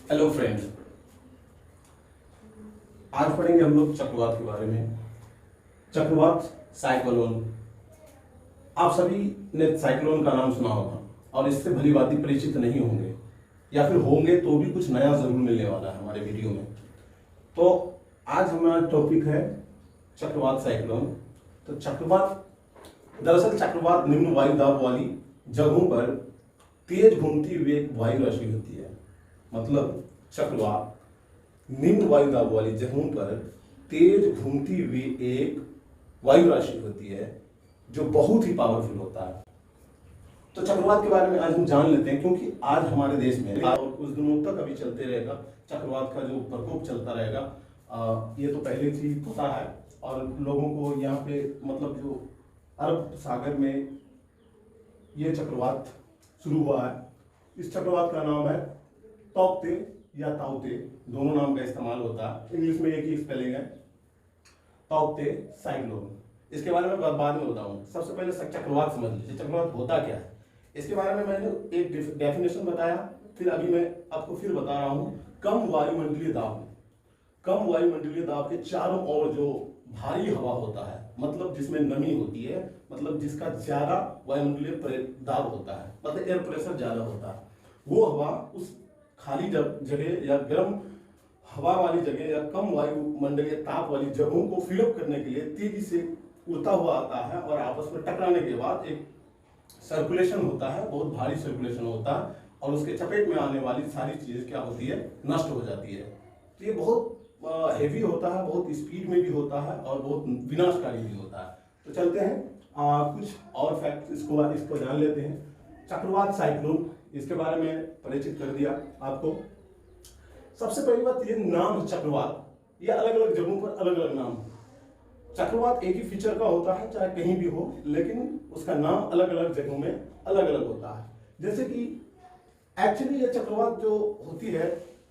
Hello friends, आज पढ़ेंगे हम लोग चक्रवात के बारे में। चक्रवात, साइक्लोन। आप सभी ने साइक्लोन का नाम सुना होगा और इससे भली भांति परिचित नहीं होंगे, या फिर होंगे तो भी कुछ नया जरूर मिलने वाला है हमारे वीडियो में। तो आज हमारा टॉपिक है चक्रवात, साइक्लोन। तो चक्रवात, दरअसल चक्रवात निम्न वायु दाब वाली जगहों पर तेज घूमती हुई एक वायु राशि होती है। मतलब चक्रवात निम्न वायु दाब वाली जगहों पर तेज घूमती हुई एक वायु राशि होती है जो बहुत ही पावरफुल होता है। तो चक्रवात के बारे में आज हम जान लेते हैं, क्योंकि आज हमारे देश में और कुछ दिनों तक अभी चलते रहेगा चक्रवात का जो प्रकोप चलता रहेगा। ये तो पहले से ही पता है और लोगों को यहाँ पे मतलब जो अरब सागर में ये चक्रवात शुरू हुआ है। इस चक्रवात का नाम है तौकते या ताउते, दोनों नाम का इस्तेमाल होता है। इंग्लिश में एक ही स्पेलिंग है, तौकते, साइक्लोन। इसके बारे में बाद में बताऊं। सबसे पहले चक्रवात समझ लीजिए, चक्रवात होता क्या है। इसके बारे में मैंने एक डेफिनेशन बताया, फिर अभी मैं आपको फिर बता रहा हूं। कम वायुमंडलीय दाब, कम वायुमंडलीय दाब के चारों ओर जो भारी हवा होता है, मतलब जिसमें नमी होती है, मतलब जिसका ज्यादा वायुमंडलीय दाब होता है, मतलब एयर प्रेशर ज्यादा होता है, वो हवा उस खाली जगह या गर्म हवा वाली जगह या कम वायुमंडलीय ताप वाली जगहों को फिलअप करने के लिए तेजी से उड़ता हुआ आता है और आपस में टकराने के बाद एक सर्कुलेशन होता है, बहुत भारी सर्कुलेशन होता है और उसके चपेट में आने वाली सारी चीजें क्या होती है, नष्ट हो जाती है। तो ये बहुत हेवी होता है, बहुत स्पीड में भी होता है और बहुत विनाशकारी भी होता है। तो चलते हैं कुछ और फैक्ट इसको जान लेते हैं। चक्रवात, साइक्लोन, इसके बारे में परिचित कर दिया आपको। सबसे पहली बात, ये नाम चक्रवात, ये अलग अलग जगहों पर अलग अलग नाम। चक्रवात एक ही फीचर का होता है, चाहे कहीं भी हो, लेकिन उसका नाम अलग अलग जगहों में अलग अलग होता है। जैसे कि एक्चुअली ये चक्रवात जो होती है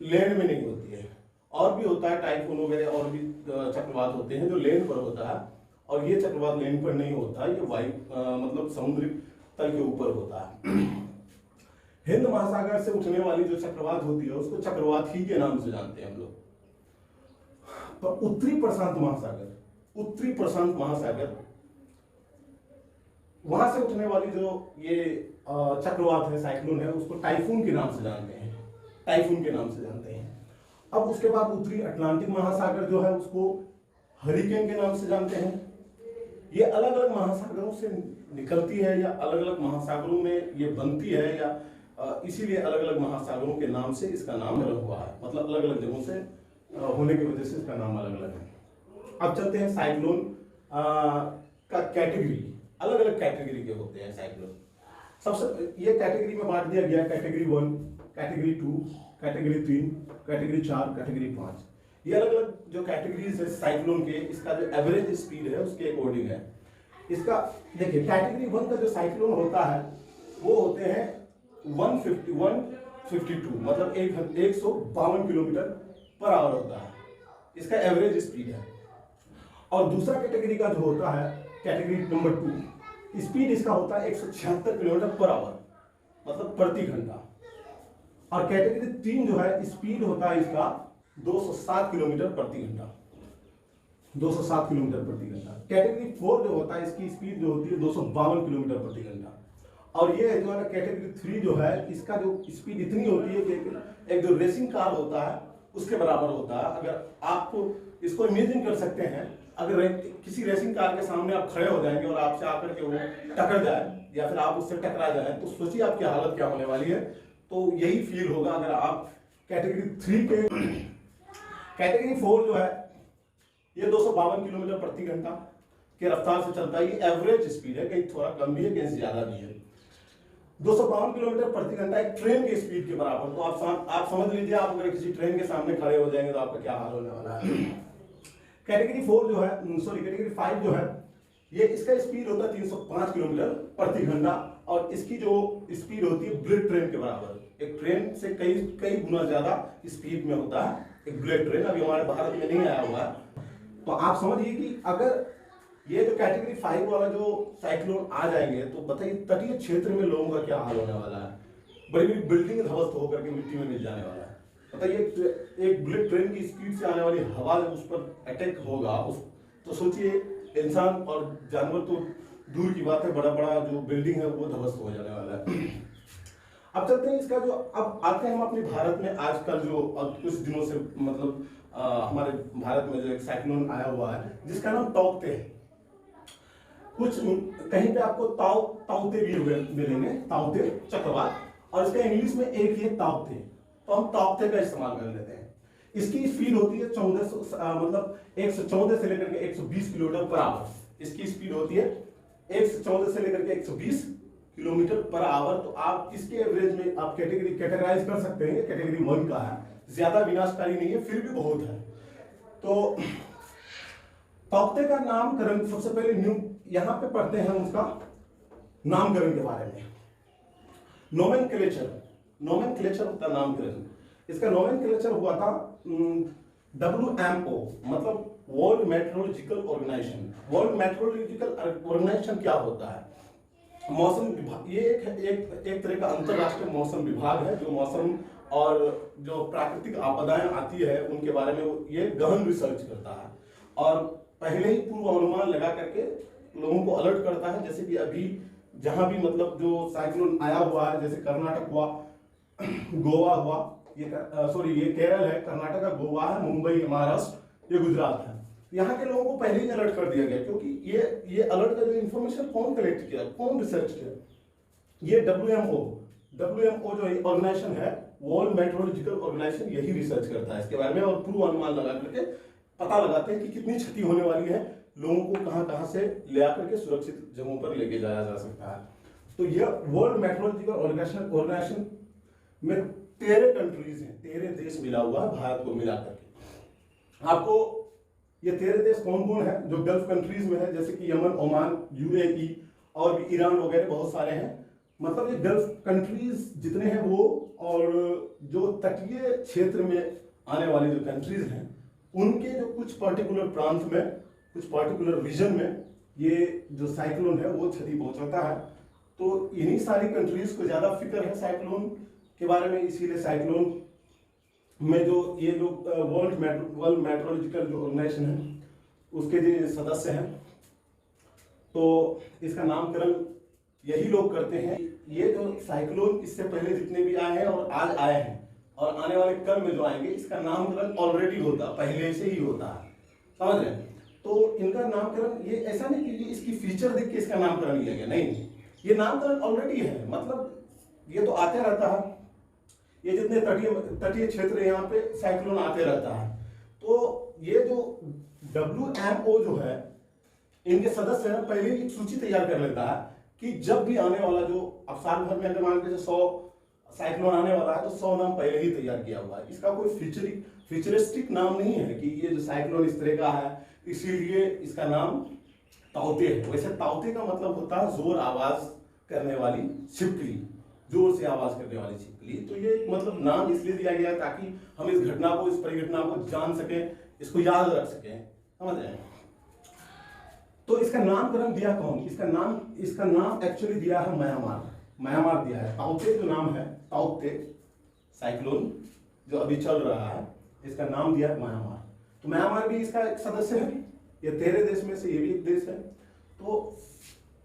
लैंड में नहीं होती है, और भी होता है टाइफून वगैरह, और भी चक्रवात होते हैं जो लैंड पर होता है, और ये चक्रवात लैंड पर नहीं होता है, ये वायु मतलब समुद्री तल के ऊपर होता है। हिंद महासागर से उठने वाली जो चक्रवात होती है उसको चक्रवात ही के नाम से जानते हैं हम लोग। तो उत्तरी प्रशांत महासागर, वहां से उठने वाली जो ये चक्रवात है, साइक्लोन है, उसको टाइफून के नाम से जानते हैं, टाइफून के नाम से जानते हैं। अब उसके बाद उत्तरी अटलांटिक महासागर जो है उसको हरिकेन के नाम से जानते हैं। ये अलग अलग महासागरों से निकलती है या अलग अलग महासागरों में ये बनती है, या इसीलिए अलग अलग महासागरों के नाम से इसका नाम अलग हुआ है, मतलब अलग अलग जगहों से होने की वजह से इसका नाम अलग अलग है। अब चलते हैं साइक्लोन का कैटेगरी। अलग अलग कैटेगरी के होते हैं साइक्लोन। सबसे ये कैटेगरी में बांट दिया गया, category 1, category 2, category 3, category 4, category 5। ये अलग अलग जो कैटेगरीज है साइक्लोन के, इसका जो एवरेज स्पीड है उसके अकॉर्डिंग है। इसका देखिए, कैटेगरी 1 का जो साइक्लोन होता है वो होते हैं 152, मतलब 152 किलोमीटर पर आवर होता है, इसका एवरेज स्पीड है। और दूसरा कैटेगरी का जो होता है, कैटेगरी नंबर 2, स्पीड इसका होता है 176 किलोमीटर पर आवर, मतलब प्रति घंटा। और कैटेगरी 3 जो है, स्पीड होता है इसका 207 किलोमीटर प्रति घंटा, 207 किलोमीटर प्रति घंटा। कैटेगरी 4 जो होता है, इसकी स्पीड जो होती है 252 किलोमीटर प्रति घंटा। और ये जो है कैटेगरी 3 जो है, इसका जो स्पीड इतनी होती है कि एक जो रेसिंग कार होता है उसके बराबर होता है। अगर आपको इसको इमेजिन कर सकते हैं, अगर किसी रेसिंग कार के सामने आप खड़े हो जाएंगे और आपसे आकर के वो टकरा जाए या फिर आप उससे टकरा जाए, तो सोचिए आपकी हालत क्या होने वाली है। तो यही फील होगा अगर आप कैटेगरी 3 के कैटेगरी 4 जो है, ये 252 किलोमीटर प्रति घंटा के रफ्तार से चलता है। ये एवरेज स्पीड है, कहीं थोड़ा कम भी है, कहीं ज्यादा भी है। 252 किलोमीटर प्रति घंटा एक ट्रेन की स्पीड के बराबर। तो आप समझ लीजिए, आप अगर किसी ट्रेन के सामने खड़े हो जाएंगे तो आपका क्या हाल होने वाला है। कैटेगरी 4 जो है, कैटेगरी 5 जो है, ये इसका स्पीड होता है 305 किलोमीटर प्रति घंटा, और इसकी जो स्पीड होती है बुलेट ट्रेन के बराबर। एक ट्रेन से कई गुना ज्यादा स्पीड में होता है एक बुलेट ट्रेन। अभी हमारे भारत में नहीं आया हुआ। तो आप समझिए कि अगर ये जो कैटेगरी 5 वाला जो साइक्लोन आ जाएंगे तो बताइए तटीय क्षेत्र में लोगों का क्या हाल होने वाला है। बड़ी बड़ी बिल्डिंग ध्वस्त होकर के मिट्टी में मिल जाने वाला है। बताइए एक बुलेट ट्रेन की स्पीड से आने वाली हवा जब उस पर अटैक होगा उस तो सोचिए इंसान और जानवर तो दूर की बात है, बड़ा बड़ा जो बिल्डिंग है वो ध्वस्त हो जाने वाला है। अब चलते हैं इसका जो अब आते हैं हम अपने भारत में आजकल जो अब कुछ दिनों से मतलब हमारे भारत में जो एक साइक्लोन आया हुआ है जिसका नाम तौकते है। कुछ कहीं पे आपको ताउते भी मिलेंगे, ताउते चक्रवात, और इसका इंग्लिश में एक ही ताउते, तो हम ताउते का इस्तेमाल कर लेते हैं। इसकी स्पीड होती है 1400 मतलब 114 से लेकर के 120 किलोमीटर पर आवर। इसकी स्पीड होती है 114 से लेकर के 120 किलोमीटर पर आवर। तो आप इसके एवरेज में आप कैटेगराइज कर सकते हैं, कैटेगरी 1 का है, ज्यादा विनाशकारी नहीं है फिर भी बहुत है। तो तौकते का नामकरण सबसे पहले न्यू यहां पे पढ़ते हैं उसका नामकरण के बारे में। नोमेनक्लेचर का नामकरण, इसका नोमेनक्लेचर हुआ था WMO मतलब world meteorological organisation. World meteorological organisation क्या होता है? मौसम विभाग, ये एक तरह का अंतरराष्ट्रीय मौसम विभाग है जो मौसम और जो प्राकृतिक आपदाएं आती है उनके बारे में ये गहन रिसर्च करता है और पहले ही पूर्व अनुमान लगा करके लोगों को अलर्ट करता है। जैसे कि अभी जहां भी मतलब जो साइक्लोन आया हुआ है, जैसे कर्नाटक हुआ, गोवा हुआ, ये केरल है, कर्नाटक का गोवा है, मुंबई महाराष्ट्र, ये गुजरात है। यहाँ के लोगों को पहले ही अलर्ट कर दिया गया क्योंकि ये अलर्ट का जो इन्फॉर्मेशन कौन कलेक्ट किया, कौन रिसर्च किया? ये WMO जो ऑर्गेनाइजेशन है, वर्ल्ड मेट्रोलॉजिकल ऑर्गेनाइजेशन, यही रिसर्च करता है इसके बारे में और पूर्व अनुमान लगा करके पता लगाते हैं कि कितनी क्षति होने वाली है, लोगों को कहां से ले आकर के सुरक्षित जगहों पर लेके जाया जा सकता है। तो यह वर्ल्ड मेट्रोलॉजिकल ऑर्गेनाइजेशन में 13 कंट्रीज हैं, 13 देश मिला हुआ है भारत को मिला करके। आपको ये 13 देश कौन कौन है? जो गल्फ कंट्रीज में है, जैसे कि यमन, ओमान, UAE और भी ईरान वगैरह बहुत सारे हैं। मतलब ये गल्फ कंट्रीज जितने हैं वो, और जो तटीय क्षेत्र में आने वाले जो कंट्रीज हैं उनके जो कुछ पर्टिकुलर प्रांत में, कुछ पर्टिकुलर रीजन में ये जो साइक्लोन है वो क्षति पहुंचाता है। तो इन्हीं सारी कंट्रीज को ज्यादा फिक्र है साइक्लोन के बारे में, इसीलिए साइक्लोन में जो ये लोग वर्ल्ड मेट्रोलॉजिकल जो ऑर्गेनाइजेशन है उसके जो सदस्य हैं, तो इसका नामकरण यही लोग करते हैं। ये जो साइक्लोन इससे पहले जितने भी आए हैं और आज आए हैं और आने वाले कल में जो आएंगे, इसका नामकरण ऑलरेडी होता, पहले से ही होता है, समझ रहे हैं? तो इनका नामकरण ये ऐसा नहीं कि इसकी फीचर देख के इसका नामकरण किया गया, नहीं, ये नामकरण ऑलरेडी है। मतलब ये तो आते रहता है, ये जितने तटीय क्षेत्र यहाँ पे साइक्लोन आते रहता है। तो ये जो WMO जो है, इनके सदस्य हैं, पहले ही एक सूची तैयार कर लेता है कि जब भी आने वाला जो, अब साल भर में अगर मान लीजिए 100 साइक्लोन आने वाला है तो 100 नाम पहले ही तैयार किया हुआ है। इसका कोई फ्यूचरिस्टिक नाम नहीं है कि ये जो साइक्लोन इस तरह का है इसीलिए इसका नाम ताउते है। वैसे ताउते का मतलब होता है जोर आवाज करने वाली छिपकली, जोर से आवाज करने वाली छिपकली। तो ये मतलब नाम इसलिए दिया गया ताकि हम इस घटना को, इस परिघटना को जान सके, इसको याद रख सके, समझ रहे हैं? तो इसका नामकरण दिया कौन? इसका नाम एक्चुअली दिया है म्यांमार दिया है। ताउते जो नाम है, ताउते साइक्लोन जो अभी चल रहा है, इसका नाम दिया है म्यांमार। तो म्यांमार भी इसका एक सदस्य है, ये 13 देश में से ये भी एक देश है। तो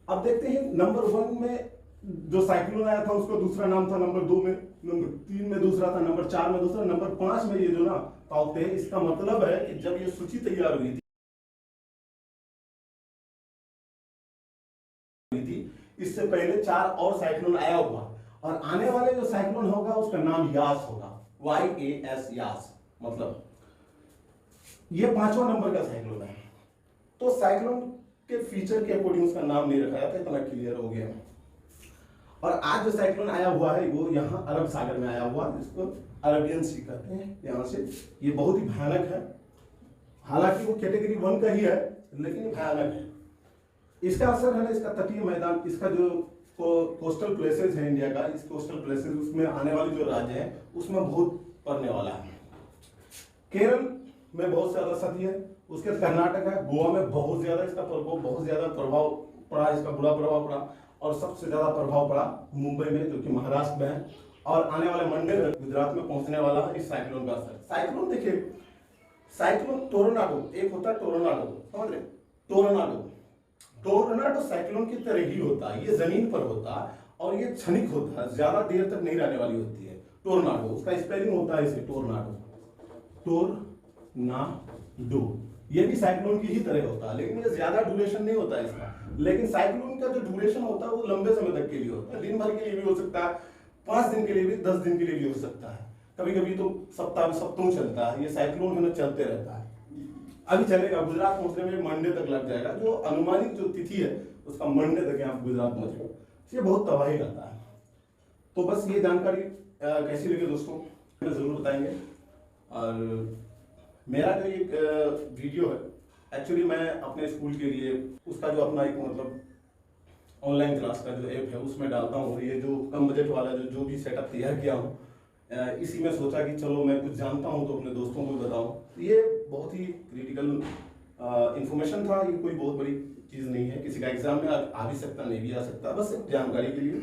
अब देखते हैं नंबर 1 में जो साइक्लोन आया था उसका दूसरा नाम था, नंबर 2 में, नंबर 3 में दूसरा था, नंबर 4 में दूसरा, नंबर 5 में ये जो ना ताउते है। इसका मतलब है कि जब ये सूची तैयार हुई थी इससे पहले 4 और साइक्लोन आया हुआ, और आने वाले जो साइक्लोन होगा उसका नाम यास होगा, YAS, यास। मतलब ये 5वां नंबर का साइक्लोन है। तो साइक्लोन के फीचर के अकॉर्डिंग उसका नाम नहीं रखा जाता, इतना क्लियर हो गया। और आज जो साइक्लोन आया हुआ है वो यहाँ अरब सागर में आया हुआ है, जिसको अरबियन सी कहते हैं। यहाँ से ये बहुत ही भयानक है, हालांकि वो कैटेगरी 1 का ही है लेकिन भयानक है। इसका असर है ना, इसका तटीय मैदान, इसका जो कोस्टल प्लेसेस है इंडिया का, इस कोस्टल प्लेसेस उसमें आने वाले जो राज्य है उसमें बहुत पड़ने वाला है। केरल में बहुत ज्यादा क्षति है, उसके कर्नाटक है, गोवा में बहुत ज्यादा इसका प्रभाव, बहुत ज्यादा प्रभाव पड़ा, इसका बुरा प्रभाव पड़ा, और सबसे ज्यादा प्रभाव पड़ा मुंबई में जो कि महाराष्ट्र में है, और आने वाले मंडे तक गुजरात में पहुंचने वाला इस साइक्लोन का असर। साइक्लोन देखिए, साइक्लोन टोर्नाडो, एक होता है टोर्नाडो, समझ रहे, टोर्नाडो, टोर्नाडो साइक्लोन की तरह ही होता है, ये जमीन पर होता है और ये क्षणिक होता है, ज्यादा देर तक नहीं रहने वाली होती है। टोर्नाडो, उसका स्पेलिंग होता है इसे टोर्नाडो, टोर्नाडो, ये भी साइक्लोन की ही तरह होता है, लेकिन ये ज्यादा ड्यूरेशन नहीं होता है इसका। लेकिन साइक्लोन का जो ड्यूरेशन होता है वो लंबे समय तक के लिए होता है, दिन भर के लिए भी हो सकता है, 5 दिन के लिए भी, 10 दिन के लिए भी हो सकता है, कभी कभी तो सप्ताह सप्ताह चलता है, ये साइक्लोन है ना चलते रहता है। अभी चलेगा, गुजरात पहुंचने में मंडे तक लग जाएगा, जो अनुमानित जो तिथि है उसका मंडे तक यहाँ गुजरात पहुंचेगा, ये बहुत तबाही करता है। तो बस ये जानकारी कैसी लगी दोस्तों जरूर बताएंगे। और मेरा जो एक वीडियो है, एक्चुअली मैं अपने स्कूल के लिए उसका जो अपना एक मतलब ऑनलाइन क्लास का जो ऐप है उसमें डालता हूँ, ये जो कम बजट वाला जो भी सेटअप तैयार किया हूँ, इसी में सोचा कि चलो मैं कुछ जानता हूँ तो अपने दोस्तों को भी बताऊँ। ये बहुत ही क्रिटिकल इंफॉर्मेशन था, ये कोई बहुत बड़ी चीज़ नहीं है, किसी का एग्जाम में आ भी सकता, नहीं भी आ सकता, बस जानकारी के लिए।